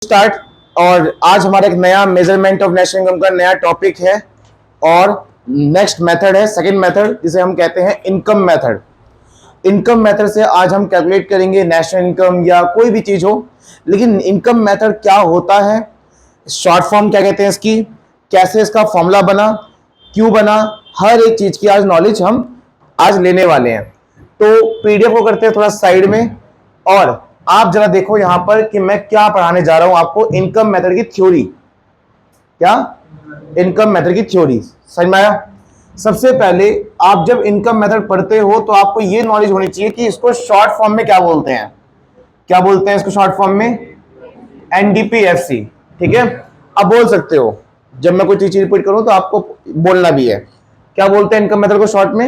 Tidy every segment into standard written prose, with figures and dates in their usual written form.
Start. और आज हमारा एक नया मेजरमेंट ऑफ नेशनल इनकम का नया टॉपिक है और नेक्स्ट मेथड है सेकंड मेथड, जिसे हम कहते हैं इनकम मेथड। इनकम मेथड से आज हम कैलकुलेट करेंगे नेशनल इनकम या कोई भी चीज हो, लेकिन इनकम मेथड क्या होता है, शॉर्ट फॉर्म क्या कहते हैं इसकी, कैसे इसका फॉर्मूला बना, क्यों बना, हर एक चीज की आज नॉलेज हम आज लेने वाले हैं। तो पीडीएफ को करते हैं थोड़ा साइड में और आप जरा देखो यहां पर कि मैं क्या पढ़ाने जा रहा हूं आपको। इनकम मेथड की थ्योरी, क्या इनकम मेथड की थ्योरी समझ में आया? सबसे पहले आप जब इनकम मेथड पढ़ते हो तो आपको यह नॉलेज होनी चाहिए कि इसको शॉर्ट फॉर्म में क्या बोलते हैं। क्या बोलते हैं इसको शॉर्ट फॉर्म में? एनडीपीएफसी। ठीक है, अब बोल सकते हो जब मैं कोई चीज रिपीट करूं तो आपको बोलना भी है। क्या बोलते हैं इनकम मेथड को शॉर्ट में?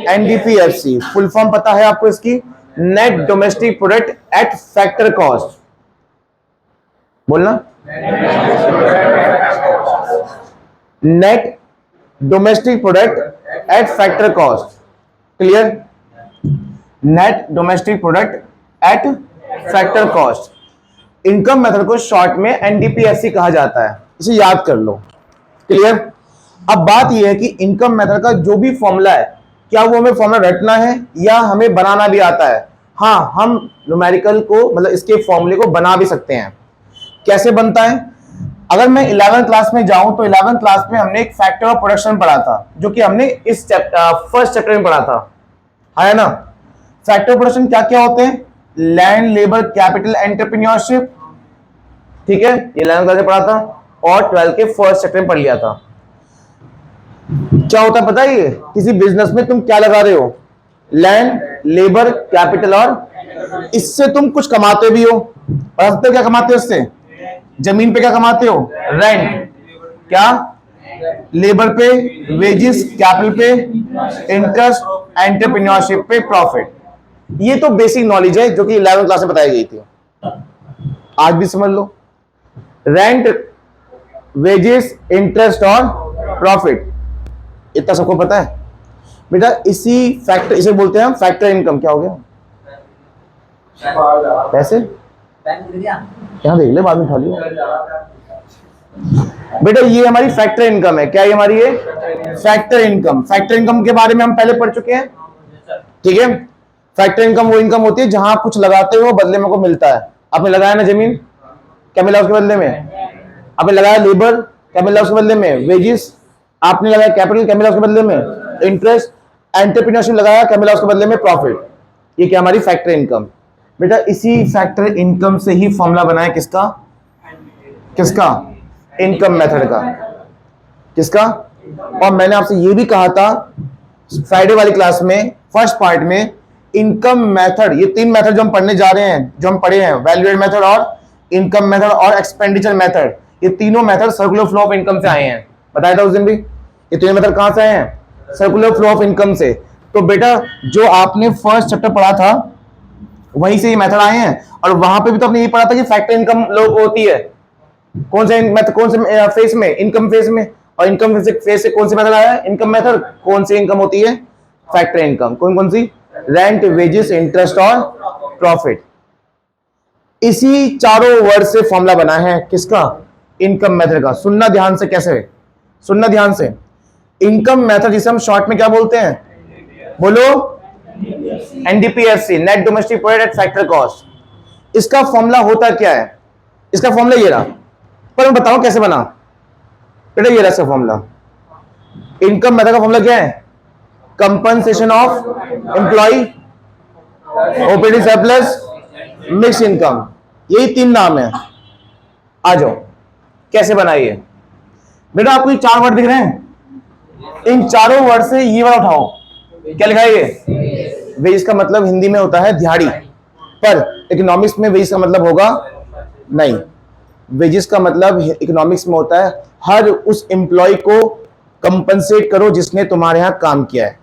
एनडीपीएफसी। फुल फॉर्म पता है आपको इसकी? Net domestic product at factor cost. बोलना, net domestic product at factor cost. Clear? Net domestic product at factor cost. Income method को शॉर्ट में एनडीपीएफसी कहा जाता है, इसे याद कर लो। क्लियर? अब बात यह है कि इनकम मेथड का जो भी फॉर्मूला है, क्या वो हमें फॉर्मूला रटना है या हमें बनाना भी आता है? हाँ, हम न्यूमेरिकल को मतलब इसके फॉर्मूले को बना भी सकते हैं। कैसे बनता है? अगर मैं 11th क्लास में जाऊं तो 11th क्लास में हमने एक फैक्टर ऑफ प्रोडक्शन पढ़ा था, जो कि हमने इस फर्स्ट चैप्टर में पढ़ा था, है ना? फैक्टर ऑफ प्रोडक्शन क्या क्या होते हैं? Land, labour, capital, entrepreneurship. ठीक है, ये 11th क्लास में पढ़ा था और 12th के फर्स्ट चैप्टर में पढ़ लिया था। क्या होता है पता है? ये किसी बिजनेस में तुम क्या लगा रहे हो? लैंड, लेबर, कैपिटल, और इससे तुम कुछ कमाते भी हो। और क्या कमाते हो इससे? जमीन पे क्या कमाते हो? रेंट। क्या? लेबर पे वेजेस, कैपिटल पे इंटरेस्ट, एंटरप्रेन्योरशिप पे प्रॉफिट। ये तो बेसिक नॉलेज है जो कि 11th क्लास में बताई गई थी। आज भी समझ लो, रेंट, वेजेस, इंटरेस्ट और प्रॉफिट, इतना सबको पता है बेटा। इसी फैक्टर, इसे बोलते हैं हम फैक्टर इनकम। क्या हो गया? पैसे यहाँ देख ले, बाद में खा लियो बेटा। ये हमारी फैक्टर इनकम है। क्या ये हमारी है? Factor income. फैक्टर इनकम के बारे में हम पहले पढ़ चुके हैं। ठीक है, फैक्टर इनकम वो इनकम होती है जहां कुछ लगाते हो बदले में को मिलता है। आपने लगाया ना जमीन, क्या मिला उसके बदले में? आपने लगाया लेबर, क्या मिला उसके बदले में? वेजेस। आपने लगाया कैपिटल, क्या मिला उसके बदले में? इंटरेस्ट। एंटरप्रेन्योरशिप लगाया, क्या मिला उसके बदले में? प्रॉफिट। ये क्या हमारी फैक्टर इनकम बेटा। इसी फैक्टर इनकम से ही फॉर्मूला बना है किसका? किसका? इनकम मेथड का। किसका? और मैंने आपसे ये भी कहा था फ्राइडे वाली क्लास में, फर्स्ट पार्ट में, इनकम मेथड, ये तीन मेथड जो हम पढ़ने जा रहे हैं, जो हम पढ़े हैं, वैल्यू एड मेथड और इनकम मेथड और एक्सपेंडिचर मेथड, ये तीनों method circular flow of income से आए हैं। बताया था उस दिन भी। ये तीनों मेथड कहां से आए हैं? सर्कुलर फ्लो ऑफ इनकम से। तो बेटा जो आपने फर्स्ट चैप्टर पढ़ा था वहीं से ये मेथड आए हैं। और वहां पे भी तो आपने ये पढ़ा था कि फैक्टर इनकम लोग होती है कौन से मेथड, कौन से फेज में? इनकम फेज में। और इनकम फेज से कौन सी मेथड आया है? Income method. कौन सी इनकम होती है? Factor income. कौन कौन सी? रेंट, वेजेस, इंटरेस्ट और प्रॉफिट। इसी चारों वर्ड से फॉर्मूला बना है किसका? इनकम मेथड का। सुनना ध्यान से, कैसे सुनना ध्यान से। इनकम मेथड जिसे हम शॉर्ट में क्या बोलते हैं? बोलो, NDPFC, net domestic product at factor cost. इसका फॉर्मूला होता क्या है? इसका फॉर्मूला ये रहा, पर मैं बताऊं कैसे बना बेटा। ये रहा इसका फॉर्मूला। इनकम मेथड का फॉर्मूला क्या है? Compensation of employ, operating surplus, mix income. यही तीन नाम है। आ जाओ कैसे बनाइए बेटा। आपको ये चार वर्ड दिख रहे हैं, इन चारों वर्ड से ये वाला उठाओ। क्या लिखा है ये? वेज का मतलब हिंदी में होता है दिहाड़ी, पर इकोनॉमिक्स में वेज का मतलब होगा नहीं। वेजेस का मतलब इकोनॉमिक्स में होता है हर उस एम्प्लॉय को कंपनसेट करो जिसने तुम्हारे यहां काम किया है।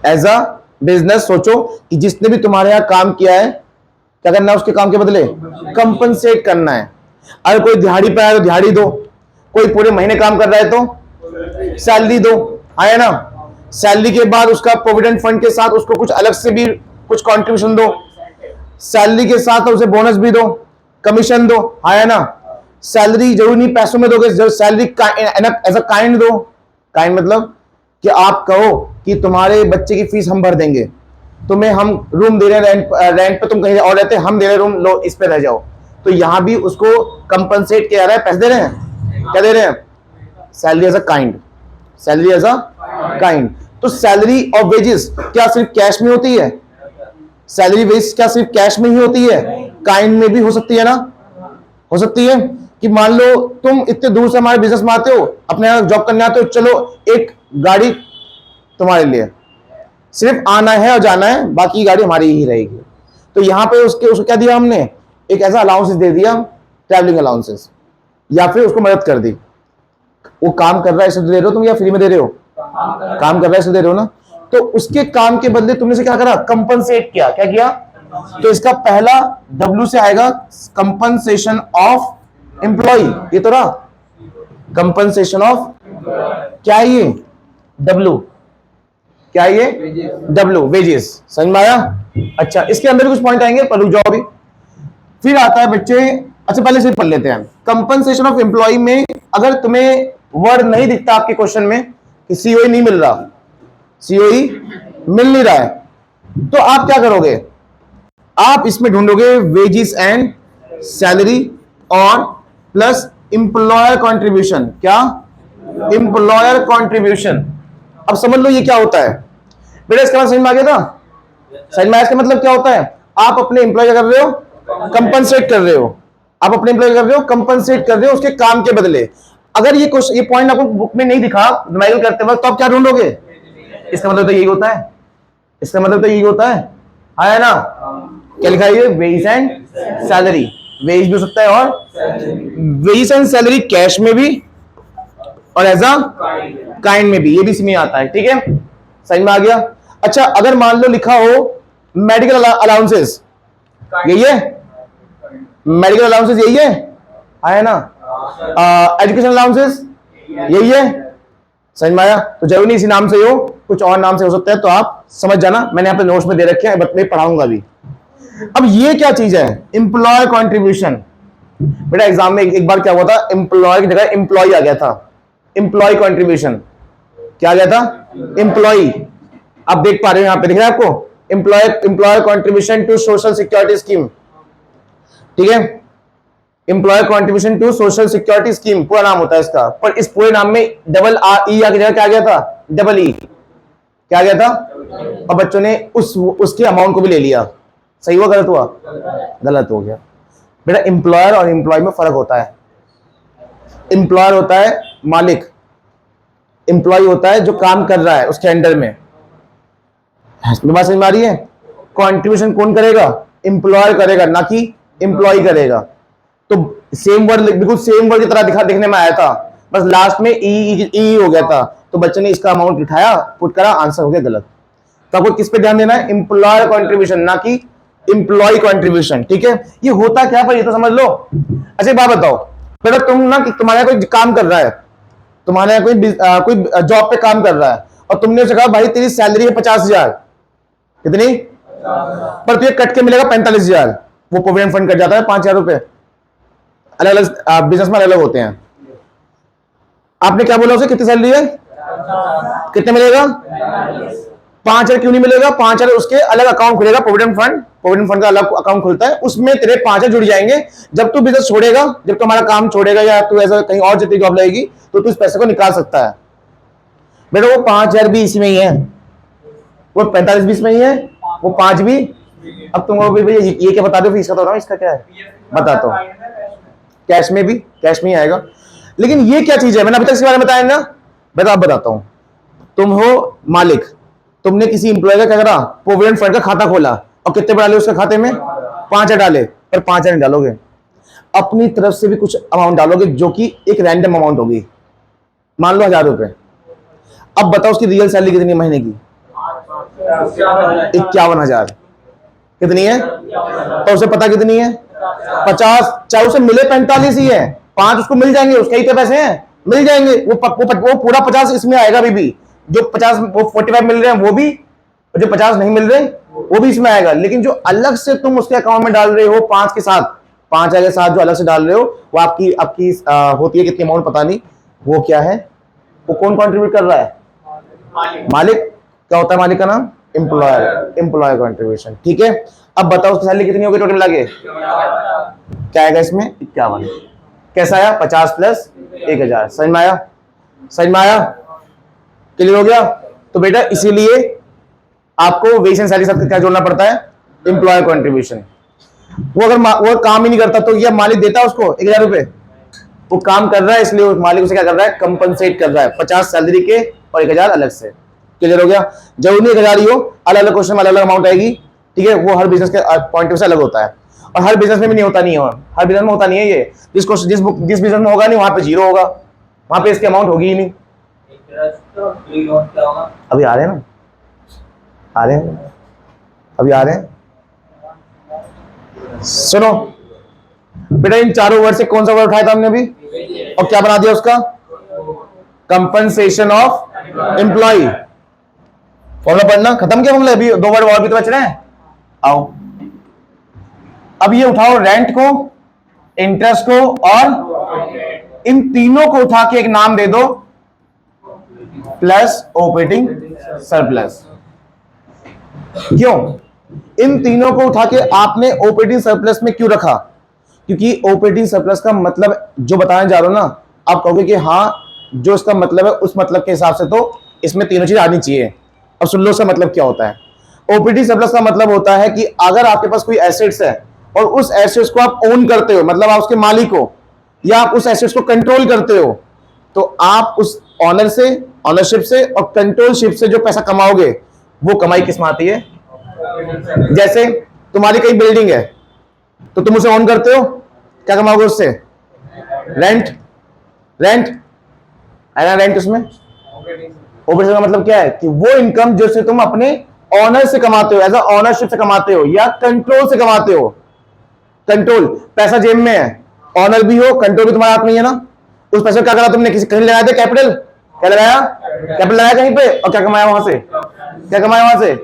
एज अ बिजनेस सोचो कि जिसने भी तुम्हारे यहां काम किया है, क्या करना है उसके काम के बदले? कंपनसेट करना है। अगर कोई दिहाड़ी पे आया तो दिहाड़ी दो, कोई पूरे महीने काम कर रहा है तो सैलरी दो, आया ना? सैलरी के बाद उसका प्रोविडेंट फंड के साथ उसको कुछ अलग से भी कुछ कंट्रीब्यूशन दो, सैलरी के साथ उसे बोनस भी दो, कमीशन दो, हाँ है ना। सैलरी जरूर नहीं पैसों में दोगे, जरूर सैलरी एज अ काइंड दो। काइंड मतलब कि आप कहो कि तुम्हारे बच्चे की फीस हम भर देंगे, तुम्हें हम रूम दे रहे हैं, रेंट पे तुम कहीं और रहते, हम दे रहे रूम, लो इस पे रह जाओ। तो यहां भी उसको कंपनसेट किया जा रहा है, पैसे दे रहे हैं, क्या दे रहे हैं? Salary as a kind, salary as a kind. तो सैलरी और वेजेस क्या सिर्फ कैश में होती है? सैलरी वेज क्या सिर्फ कैश में ही होती है? काइंड में भी हो सकती है ना, हो सकती है। कि मान लो तुम इतने दूर से हमारे बिजनेस में आते हो, अपने यहाँ जॉब करने आते हो, चलो एक गाड़ी तुम्हारे लिए, सिर्फ आना है और जाना है, बाकी गाड़ी हमारी ही रहेगी। तो यहां पे उसको क्या दिया हमने? एक ऐसा अलाउंसेस दे दिया, ट्रैवलिंग अलाउंसेस, या फिर उसको मदद कर दी। वो काम कर रहा है इसलिए दे रहे हो तुम, या फ्री में दे रहे हो? काम कर रहा है इसलिए दे रहे हो ना। तो उसके काम के बदले तुमने से क्या करा? कंपनसेट किया। क्या किया? तो इसका पहला डब्ल्यू से आएगा कंपनसेशन ऑफ एम्प्लॉय। ये तो रहा कंपनसेशन ऑफ, क्या है ये? डब्ल्यू। क्या है ये? W, wages. समझ में आया? अच्छा, इसके अंदर कुछ पॉइंट आएंगे, पर रुक जाओ अभी। फिर आता है बच्चे, अच्छा पहले से पढ़ लेते हैं। कंपनसेशन ऑफ एम्प्लॉय में अगर तुम्हें वर्ड नहीं दिखता आपके क्वेश्चन में कि सीओई नहीं मिल रहा, सीओई मिल नहीं रहा है, तो आप क्या करोगे? आप इसमें ढूंढोगे वेजेस एंड सैलरी और प्लस इंप्लॉयर कंट्रीब्यूशन। क्या? Employer contribution. अब समझ लो ये क्या होता है बेटा, इसका मतलब समझ में आ गया था? समझ में आया इसका मतलब क्या होता है? आप अपने एम्प्लॉय क्या कर रहे हो? कंपनसेट कर रहे हो। आप अपने एम्प्लॉय कर रहे हो, कंपनसेट कर रहे हो उसके काम के बदले। अगर ये पॉइंट आपको बुक में नहीं दिखा मैनुअल करते वक्त, तो आप क्या ढूंढोगे? इसका मतलब तो यही होता है, इसका मतलब तो यही होता है ना। क्या लिखा है? Veg and salary. वेज भी हो सकता है और वेज एंड सैलरी कैश में भी और एज अ काइंड में भी, ये भी इसमें आता है। ठीक है, समझ में आ गया? अच्छा, अगर मान लो लिखा हो मेडिकल अलाउंसेस, यही है मेडिकल अलाउंसेस, यही है ना। एजुकेशन अलाउंसेस यही है, समझ में आया? तो जरूर नहीं इसी नाम से हो, कुछ और नाम से हो सकता है, तो आप समझ जाना। मैंने यहाँ पे नोट्स में दे रखे हैं, मैं पढ़ाऊंगा भी। अब ये क्या चीज है? Employ contribution. बेटा एग्जाम में एक बार क्या हुआ था, एम्प्लॉय की जगह एम्प्लॉय आ गया था। एम्प्लॉय कंट्रीब्यूशन क्या आ गया था? एम्प्लॉय। आप देख पा रहे हो, यहां पे दिख रहा है आपको? Employ contribution to social security scheme. ठीक है, employ contribution to social security scheme पूरा नाम होता है इसका, पर इस पूरे नाम में डबल ई आ गया, क्या आ गया था? Double E. क्या आ गया था? और बच्चों ने उसके अमाउंट को भी ले लिया। सही हुआ गलत हुआ? गलत हो गया। बेटा एम्प्लॉयर और एम्प्लॉय में फर्क होता है। एम्प्लॉयर होता है मालिक, एम्प्लॉय होता है जो काम कर रहा है उसके अंडर में। बात समझ में आ रही है? कंट्रीब्यूशन कौन करेगा? एम्प्लॉयर करेगा, ना कि एम्प्लॉय करेगा। तो सेम वर्ड, बिल्कुल सेम वर्ड की तरह दिखने में आया था, बस लास्ट में ई हो गया था। तो बच्चे ने इसका अमाउंट उठाया, पुट करा, आंसर हो गया गलत। तो आपको किस पे ध्यान देना है? एम्प्लॉयर कंट्रीब्यूशन, ना कि एम्प्लॉय कंट्रीब्यूशन। ठीक है, ये होता क्या पर ये तो समझ लो। अच्छा बात बताओ बेटा, तुम ना तुम्हारे कोई काम कर रहा है, तुम्हारे कोई जॉब पे काम कर रहा है, और तुमने उसे कहा भाई तेरी सैलरी है 50,000, कितनी? पर तुझे कट के मिलेगा 45,000। वो प्रोविडेंट फंड कट जाता है 5,000 रुपए। अलग अलग बिजनेस में अलग होते हैं। आपने क्या बोला उसे, कितनी सैलरी है? कितने मिलेगा? 5,000। क्यों नहीं मिलेगा? 5,000 उसके अलग अकाउंट खुलेगा, प्रोविडेंट फंड का अलग अकाउंट खुलता है, उसमें तेरे 5,000 जुड़ जाएंगे। जब तू बिजनेस छोड़ेगा, जब तू हमारा काम छोड़ेगा या तू ऐसा कहीं और जितनी जॉब लगेगी, तो तू इस पैसे को निकाल सकता है। बेटा वो 5,000 भी इसी में ही है, वो 45 भी इसमें ही है, वो 5 भी। अब तुम भैया ये क्या बता दो फीस का, तो रहा इसका क्या है बताता हूँ। कैश में भी, कैश में ही आएगा। लेकिन ये क्या चीज है, मैंने अभी तक इसके बारे में बताया ना। बेटा अब बताता हूं। तुम हो मालिक, तुमने किसी इंप्लॉय का क्या करा? प्रोविडेंट फंड का खाता खोला, और कितने डाले उसके खाते में? 5,000 डाले। पर 5,000 डालोगे, अपनी तरफ से भी कुछ अमाउंट डालोगे, जो कि एक रैंडम अमाउंट होगी, मान लो 1,000 रुपए। अब बताओ उसकी रियल सैलरी कितनी महीने की? 51,000। कितनी है? तो उसे पता कितनी है? 50। चाहे उसे मिले 45 ही है, 5 उसको मिल जाएंगे, उसके ही तो पैसे हैं, मिल जाएंगे। वो पूरा 50 इसमें आएगा। अभी भी जो 50, वो 45 मिल रहे हैं वो भी, जो 50 नहीं मिल रहे वो भी इसमें आएगा। लेकिन जो अलग से तुम उसके अकाउंट में डाल रहे हो 5 के साथ, 5 के साथ जो अलग से डाल रहे हो वो आपकी आपकी होती है कितनी अमाउंट पता नहीं, वो क्या है, वो कौन कंट्रीब्यूट कर रहा है? मालिक। क्या होता है मालिक का नाम? एम्प्लॉयर। Employer contribution. ठीक है, अब बताओ उसकी सैलरी कितनी होगी टोटल मिला के? क्या आएगा इसमें? 51। कैसा आया? 50 प्लस 1000। समझ में आया? समझ में आया? क्लियर हो गया? तो बेटा इसीलिए आपको वेज एंड सैलरी साथ क्या जोड़ना पड़ता है? Employer contribution. वो अगर वो काम ही नहीं करता तो क्या मालिक देता है उसको 1000 रुपए? वो काम कर रहा है इसलिए उस मालिक उसे क्या कर रहा है? कंपनसेट कर रहा है 50 सैलरी के और 1000 अलग से। क्लियर हो गया? जरूरी नहीं 1000 ही हो, अलग अलग क्वेश्चन में अलग अलग अमाउंट आएगी। ठीक है, वो हर बिजनेस के पॉइंट से अलग होता है और हर बिजनेस में भी नहीं होता, नहीं है हर बिजनेस में होता नहीं है ये। जिस बिजनेस में होगा नहीं वहां पे 0 होगा, वहां पे इसकी अमाउंट होगी ही नहीं। अभी आ रहे हैं ना, आ रहे हैं, अभी आ रहे हैं। सुनो बेटा, इन चारों वर्ड से कौन सा वर्ड उठाया था हमने अभी और क्या बना दिया उसका? Compensation of employ. फॉर्मूला पढ़ना खत्म किया हमने, अभी 2 वर्ड और भी तो बच रहे हैं। आओ अब ये उठाओ, रेंट को, इंटरेस्ट को और इन तीनों को उठा के एक नाम दे दो, प्लस ऑपरेटिंग सरप्लस। क्यों इन तीनों को उठा के आपने ऑपरेटिंग सरप्लस में क्यों रखा? क्योंकि ऑपरेटिंग सरप्लस का मतलब जो बताने जा रहा हूं ना, आप कहोगे कि हाँ जो इसका मतलब है उस मतलब के हिसाब से तो इसमें तीनों चीज आनी चाहिए। अब सुन लो इसका मतलब क्या होता है। ऑपरेटिंग सरप्लस का मतलब होता है कि अगर आपके पास कोई एसेट्स है और उस एसेट्स को आप ओन करते हो, मतलब आप उसके मालिक हो या आप उस एसेट्स को कंट्रोल करते हो, तो आप उस ऑनर से, ऑनरशिप से और कंट्रोलशिप से जो पैसा कमाओगे वो कमाई किस में आती है? जैसे तुम्हारी कई बिल्डिंग है तो तुम उसे ओन करते हो, क्या कमाओगे उससे? रेंट। रेंट है ना, रेंट। उसमें ऑपरेशन का मतलब क्या है? कि वो इनकम जो से तुम अपने ऑनर से कमाते हो, एज अ ऑनरशिप से कमाते हो या कंट्रोल से कमाते हो। कंट्रोल, पैसा जेब में है, ऑनर भी हो, कंट्रोल भी तुम्हारे हाथ में है ना। उस पैसे क्या करा तुमने? किसी कहीं लगाया था कैपिटल? क्या लगाया? कैपिटल लगाया कहीं पे और क्या कमाया वहां से? क्या कमाया वहां से?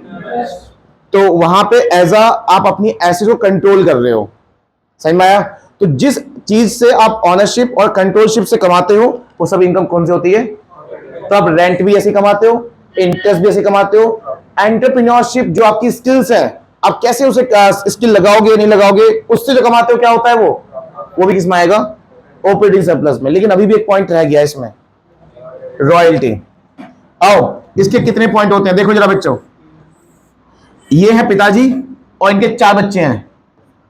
तो वहां पे एज अ आप अपनी एसेट को कंट्रोल कर रहे हो। समझ में आया? तो जिस चीज से आप ऑनरशिप और कंट्रोलशिप से कमाते हो वो सब इनकम कौन सी होती है? तो आप रेंट भी ऐसे कमाते हो, इंटरेस्ट भी ऐसे कमाते हो, एंटरप्रेन्योरशिप जो आपकी स्किल्स है, आप कैसे उसे स्किल लगाओगे नहीं लगाओगे, उससे जो कमाते हो क्या होता है वो भी किसमें आएगा? ऑपरेटिंग सरप्लस में। लेकिन अभी भी एक पॉइंट रह गया इसमें, रॉयल्टी। आओ इसके कितने पॉइंट होते हैं देखो जरा बच्चों। ये है पिताजी और इनके 4 बच्चे हैं।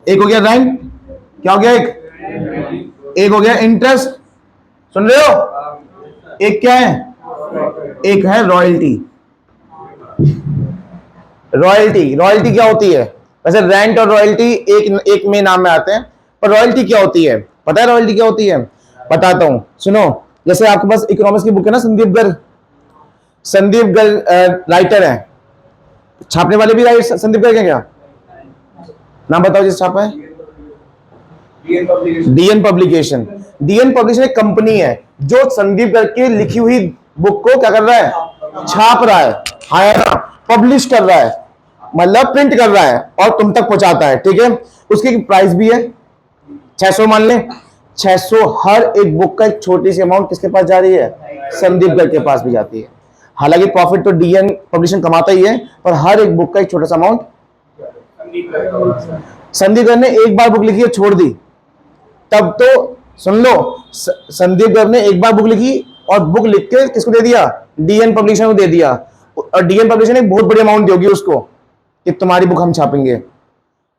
एक हो गया रेंट, क्या हो गया? एक हो गया इंटरेस्ट, सुन रहे हो? एक क्या है? एक है रॉयल्टी। रॉयल्टी, रॉयल्टी क्या होती है? वैसे रेंट और रॉयल्टी एक में नाम में आते हैं, पर रॉयल्टी क्या होती है? पता है रॉयल्टी क्या होती है? बताता हूं, सुनो। जैसे आपके पास इकोनॉमिक्स की बुक है ना, संदीप गर्ग। संदीप गर्ग राइटर है, छापने वाले भी संदीप गर्ग है क्या? नाम बताओ जिस छापा है। DN publication. डीएन पब्लिकेशन एक कंपनी है जो संदीप गर्ग की लिखी हुई बुक को क्या कर रहा है? छाप रहा है, हाँ पब्लिश कर रहा है, मतलब प्रिंट कर रहा है और तुम तक पहुंचाता है। ठीक है, उसकी प्राइस भी है 600 मान ले। 600 हर एक बुक का एक छोटी सी अमाउंट किसके पास जा रही है? संदीप गर्ग के पास भी जाती है। हालांकि प्रॉफिट तो डीएन पब्लिशिंग कमाता ही है, पर हर एक बुक का एक छोटा सा अमाउंट संदीप गर्ग ने एक बार बुक लिखी और छोड़ दी, तब तो सुन लो, संदीप गर्ग ने एक बार बुक लिखी और बुक लिख के किसको दे दिया? डीएन पब्लिशर को दे दिया, और डीएन पब्लिशर ने बहुत बड़ी अमाउंट दोगी उसको कि तुम्हारी बुक हम छापेंगे।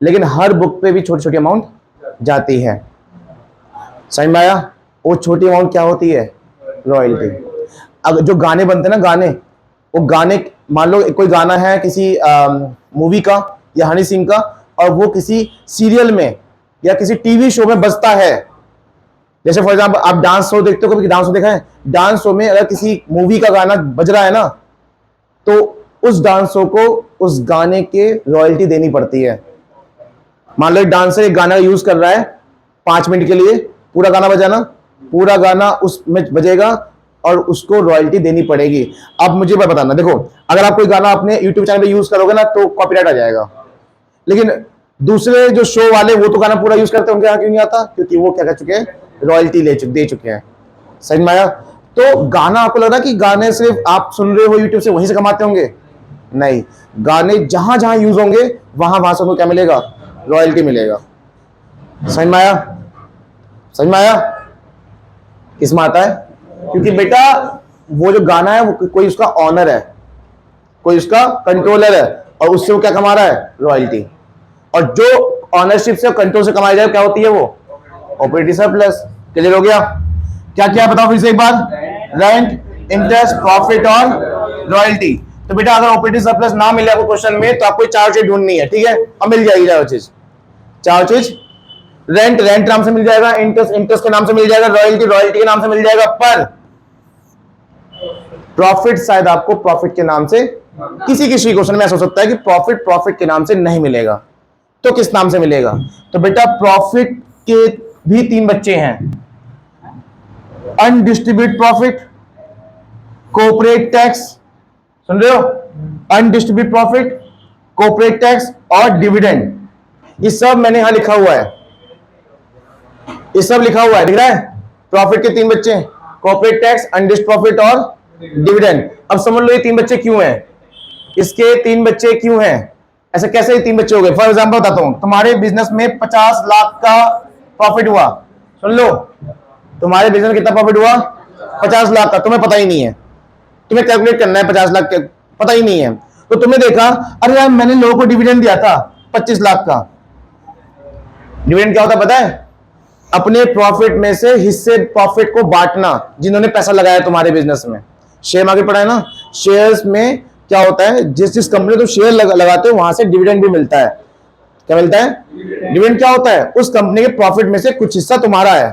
लेकिन हर बुक पे भी छोटी छोटी अमाउंट जाती है। समझ में आया? वो छोटी अमाउंट क्या होती है? रॉयल्टी। अब जो गाने बनते हैं ना, गाने, वो गाने मान लो कोई गाना है किसी मूवी का या हनी सिंह का, और वो किसी सीरियल में या किसी टीवी शो में बजता है। जैसे फॉर एग्जाम्पल आप डांस शो देखते हो, कभी डांस शो देखा है? डांस शो में अगर किसी मूवी का गाना बज रहा है ना, तो उस डांस शो को उस गाने के रॉयल्टी देनी पड़ती है। मान लो एक डांसर एक गाना यूज कर रहा है 5 मिनट के लिए, पूरा गाना बजाना, पूरा गाना उसमें बजेगा और उसको रॉयल्टी देनी पड़ेगी। अब मुझे बताना, देखो अगर आप कोई गाना अपने यूट्यूब चैनल पे यूज करोगे ना तो कॉपीराइट आ जाएगा, लेकिन दूसरे जो शो वाले वो तो गाना पूरा यूज करते हैं, उनके यहाँ क्यों नहीं आता? क्योंकि वो क्या कर चुके हैं, रॉयल्टी दे चुके हैं। समझ में आया? तो गाना आपको लग रहा है कि गाने सिर्फ आप सुन रहे हो यूट्यूब से वहीं से कमाते होंगे? नहीं, गाने जहां जहां यूज होंगे वहां वहां से उनको क्या मिलेगा? रॉयल्टी मिलेगा। समझ में आया? समझ में आया? किसमें आता है? क्योंकि बेटा वो जो गाना है वो कोई उसका ऑनर है, कोई उसका कंट्रोलर है, और उससे वो क्या कमा रहा है? रॉयल्टी। और जो ऑनरशिप से कंट्रोल से कमाई जाए क्या होती है? वो ऑपरेटिंग सरप्लस। क्लियर हो गया? क्या क्या बताओ फिर से एक बार? रेंट, इंटरेस्ट, प्रॉफिट और रॉयल्टी। तो बेटा अगर ऑपरेटिंग सरप्लस ना मिले आपको क्वेश्चन में तो आपको चार चीज ढूंढनी है, ठीक है? अब मिल जाएगी चार चीज। चार चीज, रेंट रेंट नाम से मिल जाएगा, इंटरेस्ट इंटरेस्ट के नाम से मिल जाएगा, रॉयल्टी रॉयल्टी के नाम से मिल जाएगा, पर प्रॉफिट शायद आपको प्रॉफिट के नाम से किसी किसी क्वेश्चन में ऐसा हो सकता है कि प्रॉफिट प्रॉफिट के नाम से नहीं मिलेगा, तो किस नाम से मिलेगा? तो बेटा प्रॉफिट के भी तीन बच्चे हैं, अनडिस्ट्रीब्यूट प्रॉफिट, कॉर्पोरेट टैक्स, सुन रहे हो? अनडिस्ट्रीब्यूट प्रॉफिट, कॉर्पोरेट टैक्स और डिविडेंड। ये सब मैंने यहां लिखा हुआ है, ये सब लिखा हुआ है, दिख रहा है? प्रॉफिट के तीन बच्चे, कॉर्पोरेट टैक्स, अनडिस्ट्रीब्यूट प्रॉफिट और डिविडेंड। अब समझ लो ये तीन बच्चे क्यों हैं, इसके तीन बच्चे क्यों हैं, ऐसे कैसे ये तीन बच्चे हो गए? फॉर एग्जांपल बताता हूं, तुम्हारे बिजनेस में 50 लाख का प्रॉफिट हुआ, सुन लो, तुम्हारे बिजनेस में कितना प्रॉफिट हुआ? 50 लाख का। तुम्हें पता ही नहीं है, तुम्हें कैलकुलेट करना है 50 लाख के, पता ही नहीं है। तो तुमने देखा अरे यार मैंने लोगों को डिविडेंड दिया था 25 लाख का। डिविडेंड क्या होता है पता है? अपने प्रॉफिट में से हिस्से प्रॉफिट को बांटना, जिन्होंने पैसा लगाया तुम्हारे बिजनेस में। शेयर मार्केट पढ़ा है ना? शेयर्स में क्या होता है, जिस जिस कंपनी तो शेयर लगाते हो वहां से डिविडेंड भी मिलता है। क्या मिलता है? डिविडेंड क्या होता है? उस कंपनी के प्रॉफिट में से कुछ हिस्सा तुम्हारा है,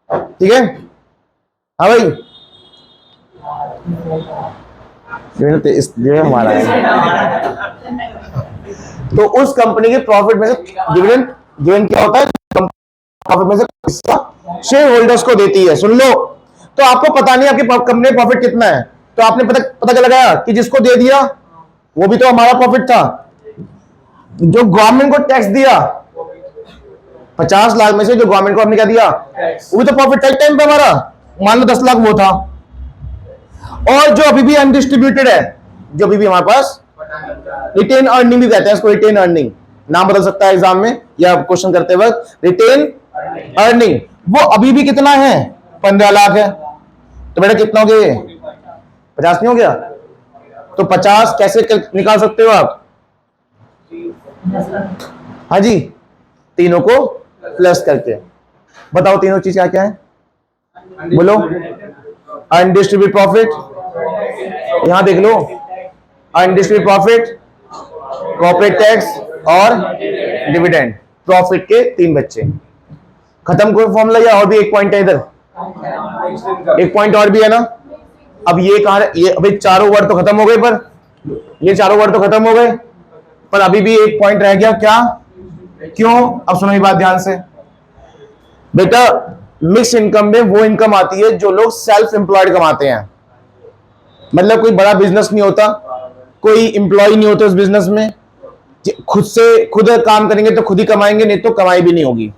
ठीक है? हाँ भाई, डिविडेंड हमारा है। तो उस कंपनी के प्रॉफिट में से डिविडेंड, डिविडेंड क्या होता है? प्रॉफिट में से हिस्सा शेयर होल्डर्स को देती है। सुन लो, तो आपको पता नहीं आपकी कंपनी का प्रॉफिट कितना है, तो आपने पता क्या लगाया कि जिसको दे दिया वो भी तो हमारा प्रॉफिट था। जो गवर्नमेंट को टैक्स दिया 50 लाख में से, जो गवर्नमेंट को हमने क्या दिया वो भी तो प्रॉफिट था टाइम पे हमारा, मान लो 10 लाख वो था। और जो अभी भी अनडिस्ट्रीब्यूटेड है, जो अभी भी हमारे पास रिटेन अर्निंग भी कहते हैं इसको, रिटेन अर्निंग नाम बदल सकता है एग्जाम में या क्वेश्चन करते वक्त, रिटेन अर्निंग, वो अभी भी कितना है? 15 लाख है। तो बेटा कितना हो गया? 50 नहीं हो गया? तो 50 कैसे निकाल सकते हो आप? हाँ जी, तीनों को प्लस करके। बताओ तीनों चीज क्या क्या है, बोलो? अनडिस्ट्रीब्यूटेड प्रॉफिट, यहां देख लो, अनडिस्ट्रीब्यूटेड प्रॉफिट, कॉर्पोरेट टैक्स और डिविडेंड। प्रॉफिट के तीन बच्चे। खत्म कोई फॉर्मूला या और भी एक पॉइंट है इधर? एक पॉइंट और भी है ना? अब ये कहां, ये अभी चारों वर्ड तो खत्म हो गए, पर ये चारों वर्ड तो खत्म हो गए, पर अभी भी एक पॉइंट रह गया। क्या? क्यों? अब सुनो ये बात ध्यान से बेटा, मिक्स इनकम में वो इनकम आती है जो लोग सेल्फ एम्प्लॉयड कमाते हैं। मतलब कोई बड़ा बिजनेस नहीं होता, कोई एम्प्लॉय नहीं होता उस बिजनेस में, खुद काम करेंगे तो खुद ही कमाएंगे, नहीं तो कमाई भी नहीं होगी।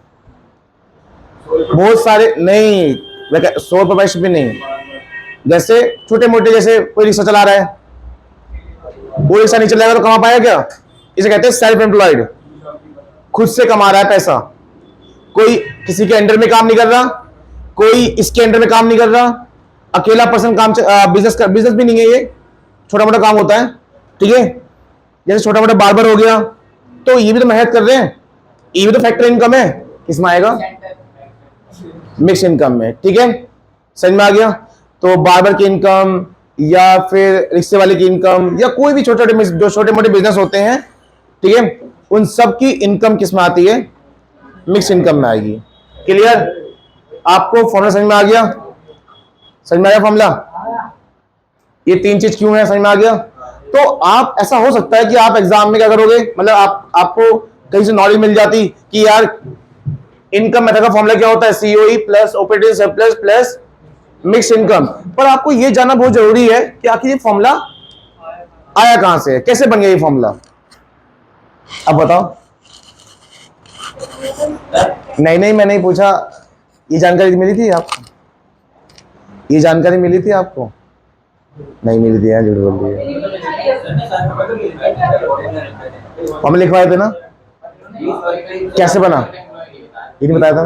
बहुत सारे नहीं, 100 रुपए भी नहीं, जैसे छोटे मोटे, जैसे कोई रिक्शा चला रहा है, वो रिक्शा नहीं चलाएगा तो कमा पाएगा क्या? इसे कहते हैं सेल्फ एम्प्लॉयड, खुद से कमा रहा है पैसा। कोई किसी के अंडर में काम नहीं कर रहा, कोई इसके अंडर में काम नहीं कर रहा, अकेला पर्सन काम, बिजनेस भी नहीं है, ये छोटा मोटा काम होता है, ठीक है? जैसे छोटा मोटा बार्बर हो गया, तो ये भी तो मेहनत कर रहे हैं, ये भी तो फैक्टर इनकम है। किसमें आएगा? मिक्स इनकम में, ठीक है? समझ में आ गया? तो बार्बर की इनकम या फिर रिक्शे वाले की इनकम या कोई भी जो छोटे मोटे बिजनेस होते हैं, ठीक है, उन सब की इनकम किसमें आती है? मिक्स इनकम में आएगी। क्लियर? आपको फॉर्मूला समझ में आ गया? समझ में आया फॉर्मूला? ये तीन चीज क्यों है, समझ में आ गया? तो आप, ऐसा हो सकता है कि आप एग्जाम में क्या करोगे, मतलब आपको कहीं से नॉलेज मिल जाती कि यार इनकम मेथड का फॉर्मूला क्या होता है, COE plus operating surplus plus mix income. पर आपको यह जानना बहुत जरूरी है कि आखिर ये फॉर्मूला आया कहां से, कैसे बन गया ये फॉर्मूला। अब बताओ, नहीं नहीं, मैं नहीं पूछा। ये जानकारी मिली थी आपको? ये जानकारी मिली थी आपको? नहीं मिली थी यार, झूठ बोल रही है। हम लिखवाए थे ना? कैसे बना ये नहीं बताया था?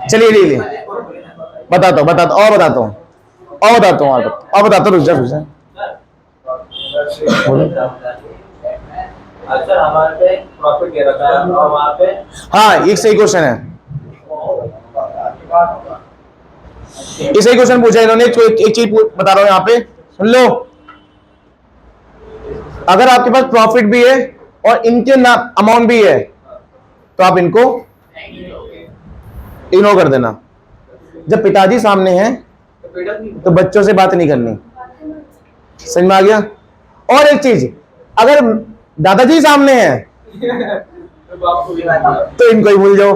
चलिए ले ले, बताता हूँ और बताता हूँ और बताता हूँ, रुक जा। अच्छा, हमारे पे प्रॉफिट दे रखा है और वहाँ पे हाँ, ये सही क्वेश्चन है। ये सही क्वेश्चन पूछा इन्होंने। एक चीज बता रहा हूँ यहाँ पे, सुन लो। अगर आपके पास प्रॉफिट भी है और इनके ना अमाउंट भी है तो आप इनको इग्नोर कर देना। जब पिताजी सामने हैं तो बच्चों से बात नहीं करनी। समझ में आ गया? और एक चीज, अगर दादाजी सामने हैं तो इनको ही भूल जाओ।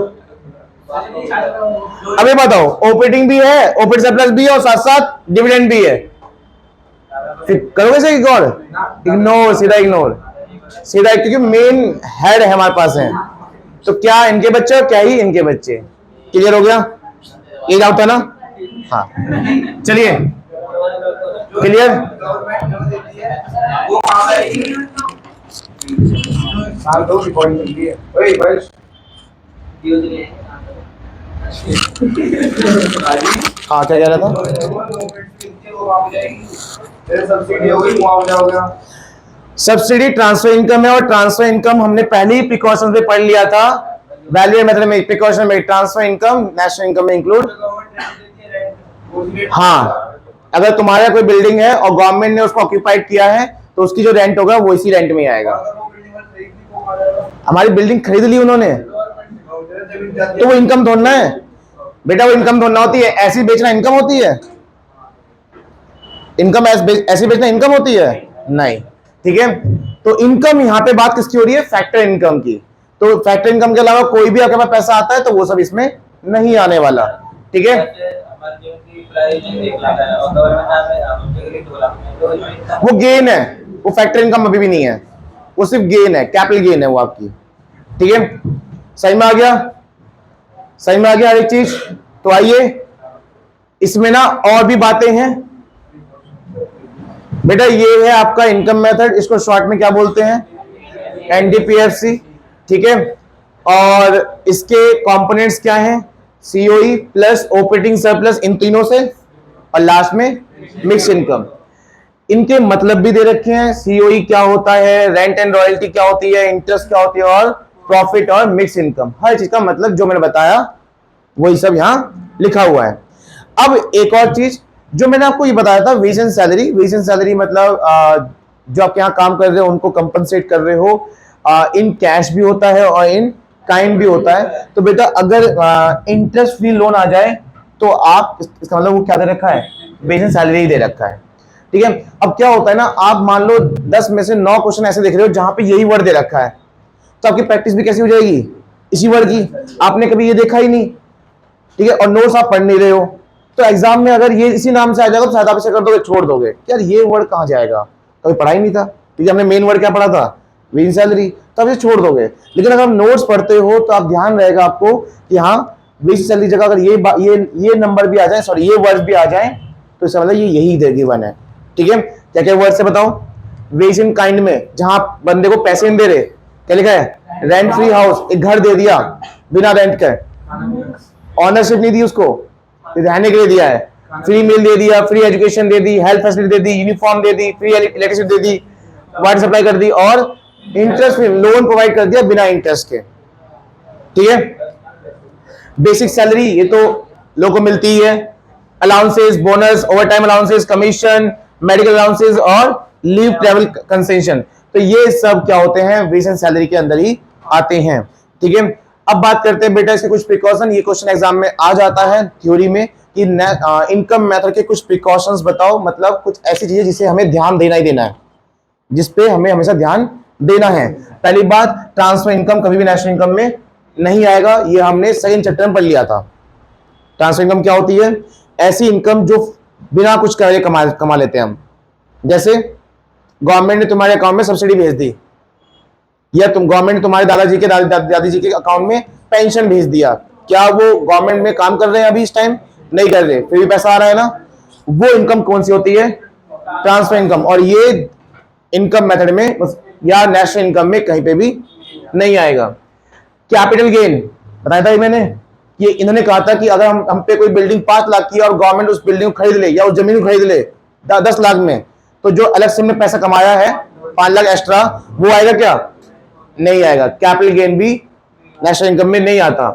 अभी बताओ, ऑपरेटिंग भी है, ऑपरेटिंग सरप्लस भी है और साथ साथ डिविडेंड भी है, फिर करोगे से इग्नोर? इग्नोर, सीधा इग्नोर, सीधा, क्योंकि मेन हेड है हमारे पास है। तो क्या इनके बच्चे और क्या ही इनके बच्चे। क्लियर हो गया? ये डाउट था ना? हाँ, चलिए क्लियर। हाँ, क्या कह रहा था? सब्सिडी ट्रांसफर इनकम है, और ट्रांसफर इनकम हमने पहले ही प्रिकॉशन में पढ़ लिया था। वैल्यू मेथड में प्रिकॉशन में ट्रांसफर इनकम नेशनल इनकम में इंक्लूड। हाँ, अगर तुम्हारा कोई बिल्डिंग है और गवर्नमेंट ने उसको ऑक्यूपाइड किया है तो उसकी जो रेंट होगा वो इसी रेंट में आएगा। हमारी बिल्डिंग खरीद ली उन्होंने तो वो इनकम ढूंढना है बेटा, वो इनकम ढूंढना होती है। ऐसी बेचना इनकम होती है? इनकम ऐसी बेचना इनकम होती है? नहीं। ठीक है, तो इनकम यहां पे बात किसकी हो रही है? फैक्टर इनकम की। तो फैक्टर इनकम के अलावा कोई भी आपके पास पैसा आता है तो वो सब इसमें नहीं आने वाला। ठीक है, वो गेन है, वो फैक्टर इनकम अभी भी नहीं है, वो सिर्फ गेन है, कैपिटल गेन है वो आपकी। ठीक है, सही में आ गया? सही में आ गया हर एक चीज? तो आइए, इसमें ना और भी बातें हैं बेटा। ये है आपका इनकम मेथड, इसको शॉर्ट में क्या बोलते हैं? एनडीपीएफसी। ठीक है, और इसके कंपोनेंट्स क्या हैं? सीओई प्लस ऑपरेटिंग सरप्लस, इन तीनों से, और लास्ट में मिक्स इनकम। इनके मतलब भी दे रखे हैं। सीओई क्या होता है, रेंट एंड रॉयल्टी क्या होती है, इंटरेस्ट क्या होती है, और प्रॉफिट और मिक्स इनकम। हर चीज का मतलब जो मैंने बताया वही सब यहां लिखा हुआ है। अब एक और चीज जो मैंने आपको ये बताया था, wage and salary. Wage and salary मतलब जो आपके यहाँ काम कर रहे हो उनको कंपनसेट कर रहे हो। इन कैश भी होता है और इन काइंड भी होता है। तो बेटा अगर इंटरेस्ट फ्री लोन आ जाए तो आप, इसका मतलब वो क्या दे रखा है? वेज एंड सैलरी दे रखा है। ठीक है, अब क्या होता है ना, आप मान लो 10 में से 9 क्वेश्चन ऐसे देख रहे हो जहां पे यही वर्ड दे रखा है, तो आपकी प्रैक्टिस भी कैसी हो जाएगी? इसी वर्ड की। आपने कभी ये देखा ही नहीं, ठीक है, और नोट्स आप पढ़ नहीं रहे हो, तो एग्जाम में अगर ये इसी नाम से आ जाएगा तो शायद आप इसे कर दोगे, छोड़ दोगे, यार ये वर्ड कहाँ जाएगा, कभी पढ़ा ही नहीं था। ठीक है, हमने मेन वर्ड क्या पढ़ा था? वेज सैलरी, तो आप इसे छोड़ दोगे। लेकिन अगर आप नोट्स पढ़ते हो तो आप ध्यान रहेगा आपको कि हाँ, वेज सैलरी जगह अगर ये नंबर भी आ जाए, सॉरी ये वर्ड भी आ जाए, तो इसका मतलब ये यही गिवन है। ठीक है, क्या क्या वर्ड से बताओ? वेज इन काइंड में जहां बंदे को पैसे नहीं दे रहे, क्या लिखा है? रेंट फ्री हाउस, एक घर दे दिया बिना रेंट के, ऑनरशिप नहीं दी उसको, रहने के लिए दिया है। फ्री मील दे दिया, फ्री एजुकेशन दे दी, हेल्थ फैसिलिटी दे दी, यूनिफॉर्म दे दी, फ्री इलेक्ट्रिसिटी दे दी, वाटर सप्लाई कर दी, और इंटरेस्ट फ्री लोन प्रोवाइड कर दिया बिना इंटरेस्ट के। ठीक है, बेसिक सैलरी ये तो लोगों को मिलती है। Allowances, bonus, over time allowances, commission, medical allowances और लीव ट्रैवल कंसेशन, तो ये सब क्या होते हैं? वेज एंड सैलरी के अंदर ही आते हैं। ठीक है, अब बात करते हैं बेटा इसके कुछ प्रिकॉशन। ये क्वेश्चन एग्जाम में आ जाता है थ्योरी में कि इनकम मेथड के कुछ प्रिकॉशंस बताओ, मतलब कुछ ऐसी चीजें जिसे हमें ध्यान देना ही देना है, जिसपे हमें हमेशा ध्यान देना है। पहली बात, ट्रांसफर इनकम कभी भी नेशनल इनकम में नहीं आएगा, ये हमने सेकंड चैप्टर में पढ़ लिया था। ट्रांसफर इनकम क्या होती है? ऐसी इनकम जो बिना कुछ करे कमा लेते हैं हम। जैसे गवर्नमेंट ने तुम्हारे अकाउंट में सब्सिडी भेज दी, या तुम गवर्नमेंट तुम्हारे दादाजी के दादी जी के अकाउंट में पेंशन भेज दिया, क्या वो गवर्नमेंट में काम कर रहे हैं अभी इस टाइम? नहीं कर रहे, फिर भी पैसा आ रहा है ना। वो इनकम कौन सी होती है? Transfer income. और ये इनकम मेथड में या नेशनल इनकम में कहीं पे भी नहीं आएगा। कैपिटल गेन बताया था मैंने, ये इन्होंने कहा था कि अगर हम पे कोई बिल्डिंग 5 लाख की है और गवर्नमेंट उस बिल्डिंग को खरीद ले या उस जमीन को खरीद ले 10 लाख में, तो जो अलग से हमने पैसा कमाया है 5 लाख एक्स्ट्रा, वो आएगा क्या? नहीं आएगा। कैपिटल गेन भी नेशनल इनकम में नहीं आता।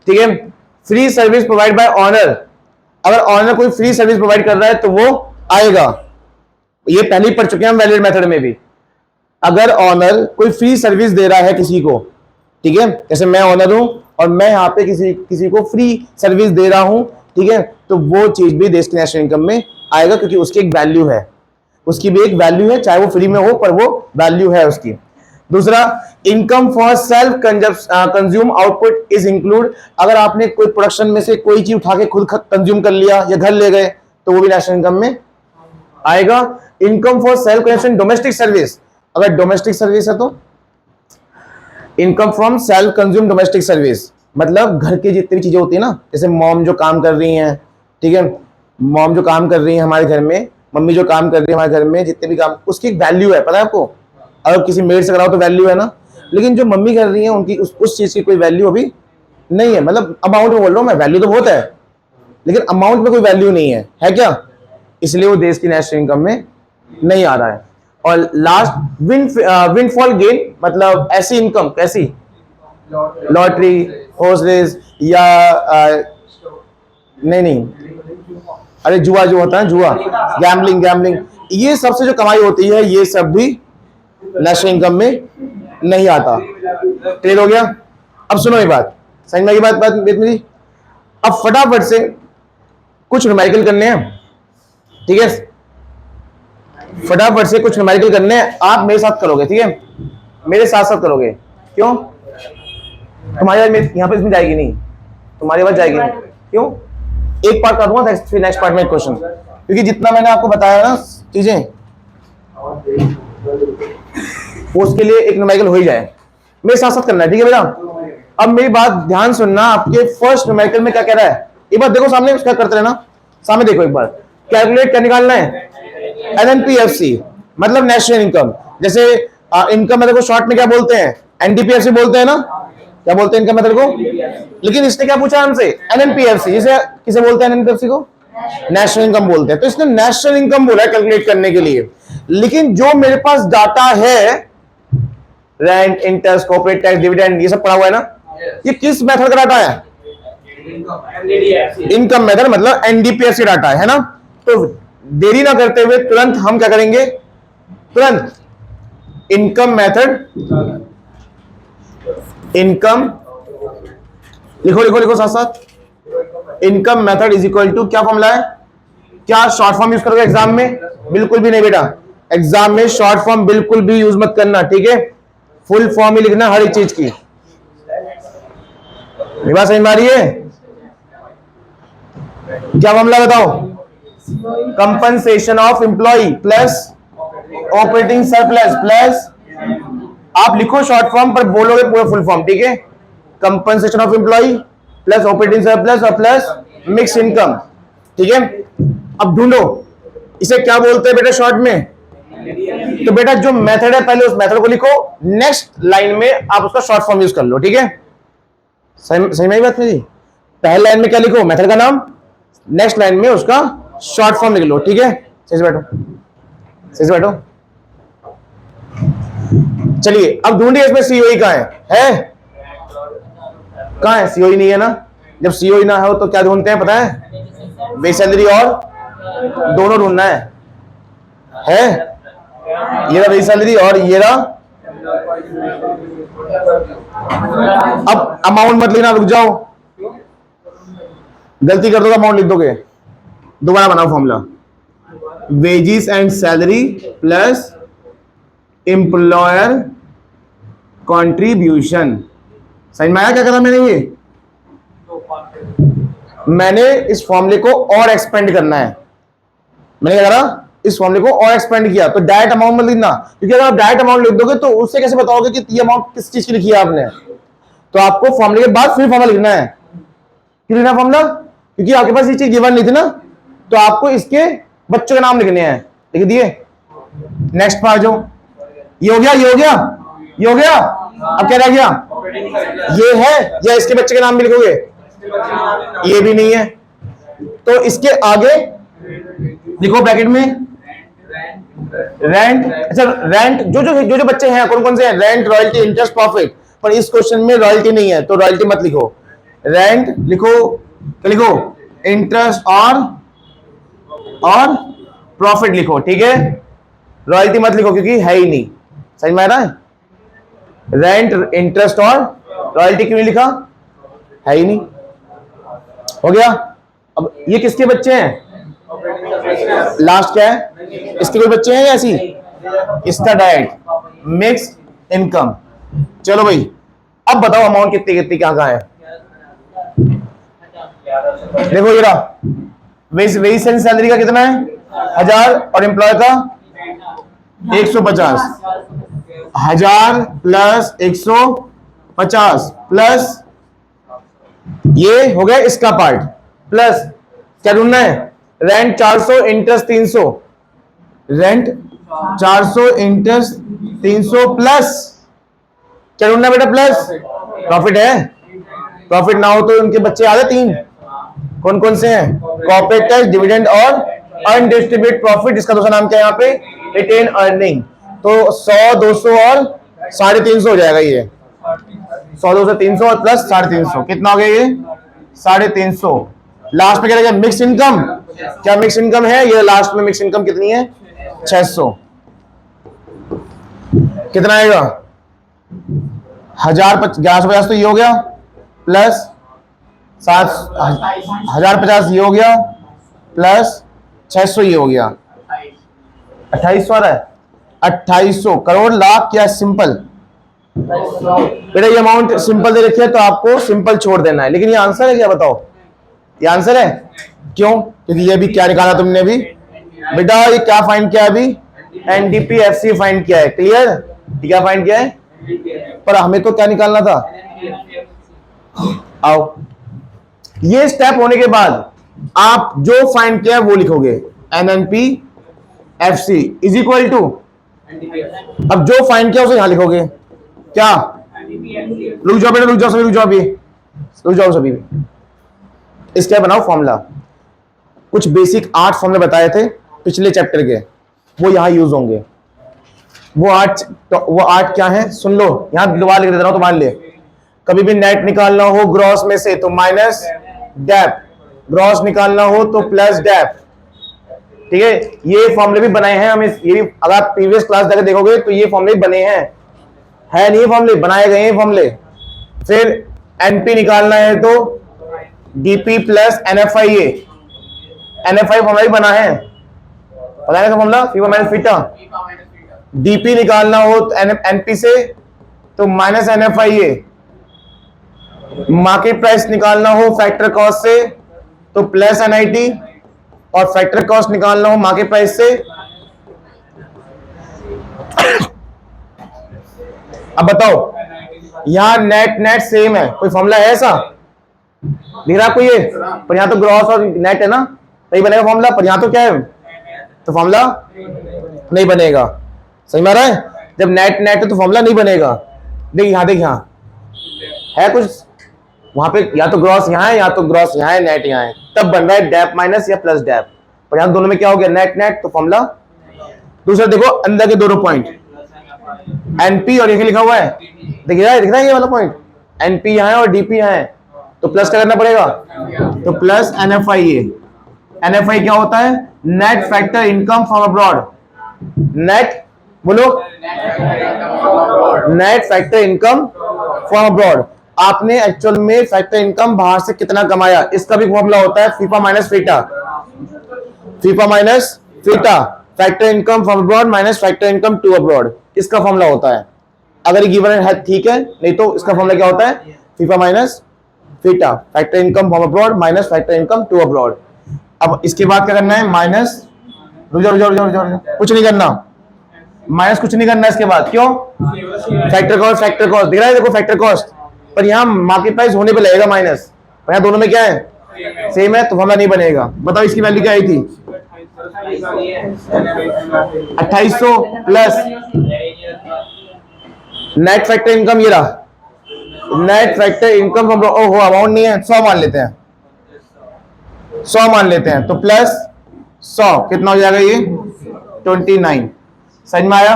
ठीक है। Free service provide by honour, अगर ऑनर कोई फ्री सर्विस प्रोवाइड कर रहा है तो वो आएगा। ये पहले ही पढ़ चुके हैं हम वैलिड मेथड में भी। अगर ऑनर कोई फ्री सर्विस दे रहा है किसी को, ठीक है, जैसे मैं ऑनर हूं और मैं यहां पे किसी को फ्री सर्विस दे रहा हूं, ठीक है, तो वो चीज भी देश की नेशनल इनकम में आएगा, क्योंकि उसकी एक वैल्यू है, उसकी भी एक वैल्यू है, चाहे वो फ्री में हो पर वो वैल्यू है उसकी। दूसरा, income for self consume output is include, अगर आपने कोई प्रोडक्शन में से कोई चीज उठा के खुद कंज्यूम कर लिया या घर ले गए तो वो भी नेशनल इनकम में आएगा। Income for self consumption domestic service, अगर डोमेस्टिक सर्विस है तो income from self consume domestic service, मतलब घर की जितनी भी चीजें होती है ना, जैसे मॉम जो काम कर रही हैं, ठीक है, मॉम जो काम कर रही है हमारे घर में, मम्मी जो काम कर रही है हमारे घर में, जितने भी काम, उसकी एक वैल्यू है, पता है आपको? अगर किसी मेड से कराओ तो वैल्यू है ना, लेकिन जो मम्मी कर रही है उनकी उस चीज की कोई वैल्यू अभी नहीं है। मतलब अमाउंट में बोल रहा हूं मैं, वैल्यू तो बहुत है लेकिन अमाउंट में कोई वैल्यू नहीं है क्या? इसलिए वो देश की नेशनल इनकम में नहीं आ रहा है। और लास्ट, विंडफॉल गेन, मतलब ऐसी इनकम, कैसी? लॉटरी, हॉर्स रेस या नहीं, अरे जुआ जो होता है, जुआ, गैम्बलिंग, ये सबसे जो कमाई होती है ये सब भी नेशनल इनकम में नहीं आता। क्लियर हो गया? अब सुनो ये बात, समझ में आई बात मेरी? अब फटाफट से कुछ न्यूमेरिकल करने हैं, ठीक है, फटाफट से कुछ न्यूमेरिकल करने हैं, आप मेरे साथ करोगे, ठीक है, मेरे साथ साथ करोगे। क्यों? तुम्हारी आवाज यहां पे इसमें जाएगी नहीं, तुम्हारी आवाज जाएगी नहीं, क्यों? एक पार्ट कर दूंगा, फिर नेक्स्ट पार्ट में क्वेश्चन, क्योंकि जितना मैंने आपको बताया ना चीजें, उसके लिए एक न्यूमेरिकल हो ही जाए, मेरे साथ साथ करना है, ठीक है बेटा? अब मेरी बात ध्यान सुनना, आपके फर्स्ट न्यूमेरिकल में क्या कह रहा है, एक बार देखो सामने, उसका करते रहना, सामने देखो एक बार, कैलकुलेट क्या निकालना है? एनएनपीएफसी, मतलब नेशनल इनकम। जैसे इनकम मेथड को शॉर्ट में क्या बोलते हैं? एनडीपीएफसी बोलते हैं ना, क्या बोलते हैं इनकम मेथड को? लेकिन इसने क्या पूछा हमसे? एनएनपीएफसी, जिसे किसे बोलते हैं एनएनपीएफसी को? नेशनल इनकम बोलते हैं। तो इसने नेशनल इनकम बोला कैलकुलेट करने के लिए, लेकिन जो मेरे पास डाटा है, rent, interest, corporate tax, dividend, ये सब पड़ा हुआ है ना, ये किस मेथड का डाटा है? इनकम मेथड, मतलब एनडीपीएफसी डाटा है ना। तो देरी ना करते हुए तुरंत हम क्या करेंगे? तुरंत इनकम मेथड, इनकम लिखो साथ साथ, income method is equal to, क्या फॉर्मूला है? क्या शॉर्ट फॉर्म यूज करोगे एग्जाम में? बिल्कुल भी नहीं बेटा, एग्जाम में शॉर्ट फॉर्म बिल्कुल भी यूज मत करना, ठीक है, फुल फॉर्म ही लिखना हर एक चीज की। ये बात समझ में आ रही है? क्या मामला बताओ? Compensation of employ plus operating surplus plus, आप लिखो शॉर्ट फॉर्म पर बोलोगे पूरा फुल फॉर्म, ठीक है, compensation of employ plus operating surplus और प्लस मिक्स इनकम, ठीक है। अब ढूंढो इसे क्या बोलते हैं बेटा शॉर्ट में? तो बेटा जो मेथड है पहले उस मेथड को लिखो, नेक्स्ट लाइन में आप उसका शॉर्ट फॉर्म यूज कर लो, ठीक है। सही में बात मेरी? पहले लाइन में क्या लिखो? मेथड का नाम, नेक्स्ट लाइन में उसका शॉर्ट फॉर्म लिख लो, ठीक है। सही से बैठो, सही से बैठो। चलिए अब ढूंढिए इसमें सीओई कहां है? कहां है? सीओई नहीं है ना। जब सीओई ना हो तो क्या ढूंढते हैं पता है? बेस सैलरी और दोनों ढूंढना है? ये रहा बेस सैलरी और ये रहा। अब अमाउंट मत लिखना, रुक जाओ, गलती कर दोगे अमाउंट लिख दोगे। दोबारा बनाओ formula, wages and salary plus employer contribution. समझ में आया क्या करा मैंने? ये मैंने इस फॉर्मूले को और एक्सपेंड करना है। मैंने क्या करा? इस फॉर्मूले को और एक्सपेंड किया। तो डायरेक्ट अमाउंट मत लिखना, क्योंकि अगर आप डायरेक्ट अमाउंट लिख दोगे तो उससे कैसे बताओगे कि ये अमाउंट किस चीज की लिखी है आपने। तो आपको फॉर्मूले के बाद फिर फॉर्मूला लिखना है। क्यों लिखना फॉर्मूला? क्योंकि आपके पास ये चीज गिवन नहीं थी ना, तो आपको इसके बच्चों के नाम लिखने हैं। लिख दिए। नेक्स्ट पर आ जाओ। ये हो गया, ये हो गया, ये हो गया। अब क्या रह गया? ये है, या इसके बच्चे के नाम भी लिखोगे? ये भी नहीं है, तो इसके आगे लिखो ब्रैकेट में रेंट। अच्छा, रेंट जो जो बच्चे हैं कौन कौन से हैं? Rent, royalty, interest, profit. पर इस क्वेश्चन में रॉयल्टी नहीं है, तो रॉयल्टी मत लिखो। रेंट लिखो, क्या लिखो? इंटरेस्ट और प्रॉफिट लिखो, ठीक है। रॉयल्टी मत लिखो क्योंकि है ही नहीं। समझ में आ रहा है? रेंट, इंटरेस्ट और रॉयल्टी क्यों नहीं लिखा? है ही नहीं। हो गया। अब ये किसके बच्चे हैं? लास्ट क्या है? इसके कोई बच्चे हैं या ऐसी? इसका डायरेक्ट मिक्स्ड इनकम। चलो भाई, अब बताओ अमाउंट कितनी कितनी कहां है? देखो ये रहा। वेज एंड सैलरी का कितना है? 1000 और एम्प्लॉय का 150। 1000 प्लस 150 प्लस ये हो गया इसका पार्ट, प्लस क्या ढूंढना है? Rent 400, interest 300। Rent 400, interest 300 plus क्या ढूंढना है बेटा? प्लस प्रॉफिट है। प्रॉफिट ना हो तो उनके बच्चे आ गए 3। कौन कौन से हैं? कॉर्पोरेट टैक्स, डिविडेंड और अनडिस्ट्रीब्यूटेड प्रॉफिट, जिसका दूसरा नाम क्या है यहाँ पे? Retain earning. तो 100, 200 और 350 हो जाएगा ये। 100, 200, 300 और प्लस 350 कितना हो गया ये? 350। लास्ट में क्या रहेगा? Mix income. क्या मिक्स इनकम है? ये लास्ट में मिक्स इनकम कितनी है? 600। कितना आएगा? 1150 तो ये हो गया, प्लस 1050 ये हो गया, प्लस 600 ये हो गया। 2800 आ रहा है। 2800 करोड़, लाख, क्या सिंपल? बेटा ये अमाउंट सिंपल दे रखी है तो आपको सिंपल छोड़ देना है, लेकिन ये आंसर है क्या? बताओ, ये आंसर है। क्यों? क्योंकि ये भी क्या निकाला तुमने अभी? बेटा ये क्या फाइंड किया अभी? एनडीपीएफसी फाइंड किया है। क्लियर? क्या फाइंड किया है? पर हमें तो क्या निकालना था? आओ, ये स्टेप होने के बाद आप जो फाइंड किया है वो लिखोगे। एनएनपीएफसी इज इक्वल टू, अब जो फाइंड किया उसे यहां लिखोगे। क्या? रुक जाओ बेटा, रुक जाओ सभी, रुक जाओ अभी, रुक जाओ सभी। इसका बनाओ फॉर्मूला। कुछ बेसिक 8 फॉर्मूले बताए थे पिछले चैप्टर के, वो यहां यूज होंगे। वो 8 क्या है सुन लो, यहां दोबारा लिख देता हूं तुम्हारे लिए। कभी भी नेट निकालना हो ग्रॉस में से तो माइनस डेप, ग्रॉस निकालना हो तो प्लस डेप। ठीक है, ये फॉर्मूले भी बनाए हैं हमें। ये भी अगर आप प्रीवियस क्लास जाकर देखोगे तो ये फॉर्मूले बने हैं, है नहीं फॉर्मूले, बनाए गए हैं फॉर्मूले। फिर एनपी निकालना है तो DP plus NFIA, NFI formula भी बना है, पता है formula? Fever minus FITA. DP निकालना हो तो एनपी से तो माइनस एनएफआईए। मार्केट प्राइस निकालना हो फैक्टर कॉस्ट से तो प्लस एनआईटी, और फैक्टर कॉस्ट निकालना हो मार्केट प्राइस से। अब बताओ, यहां नेट सेम है, कोई फॉर्मूला है ऐसा? दिख रहा आपको ये? पर यहां तो ग्रॉस और नेट है ना, नहीं बनेगा फॉर्मूला। पर यहां तो क्या है? तो फॉर्मूला नहीं बनेगा। सही में आ रहा है? जब नेट है तो फॉर्मूला नहीं बनेगा। देख यहां, देख यहां है कुछ, वहां पे या तो ग्रॉस यहां है या तो ग्रॉस यहां है, नेट यहां है, तब बन रहा है डेप माइनस या प्लस डेप। पर यहां दोनों में क्या हो गया? नेट तो फॉर्मूला। दूसरा देखो अंदर के दोनों पॉइंट, एनपी और ये लिखा हुआ है, दिख रहा है ये वाला पॉइंट? एनपी यहां है और डीपी यहां है, तो प्लस क्या करना पड़ेगा? तो प्लस एनएफआईए। एनएफआई क्या होता है? Net factor income from abroad. Net बोलो, net factor income from abroad. आपने एक्चुअल में फैक्टर इनकम बाहर से कितना कमाया, इसका भी फॉर्मूला होता है FIFA minus FITA. FIFA minus FITA, factor income from abroad minus factor income to abroad, इसका फॉर्मूला होता है। अगर ये गिवन है ठीक है, नहीं तो इसका फॉर्मूला क्या होता है? FIFA minus FITA, factor income from abroad minus factor income to abroad. अब इसके बाद क्या करना है? माइनस रुक जाओ रुक जाओ रुक जाओ रुक जाओ, कुछ नहीं करना, माइनस कुछ नहीं करना इसके बाद, क्यों? फैक्टर कॉस्ट दिख रहा है देखो, फैक्टर कॉस्ट, पर यहाँ मार्केट प्राइस होने पे लगेगा माइनस, पर यहाँ दोनों में क्या है? सेम है, तो फॉर्मूला नहीं बनेगा। बताओ इसकी वैल्यू क्या आई थी? 2800 प्लस नेट फैक्टर इनकम, ये रहा नेट फैक्टर इनकम। ओहो अमाउंट नहीं है, 100 मान लेते हैं, 100 मान लेते हैं, तो प्लस 100 कितना हो जाएगा ये? 29। समझ में आया?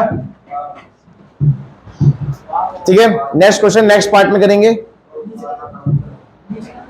ठीक है, नेक्स्ट क्वेश्चन नेक्स्ट पार्ट में करेंगे।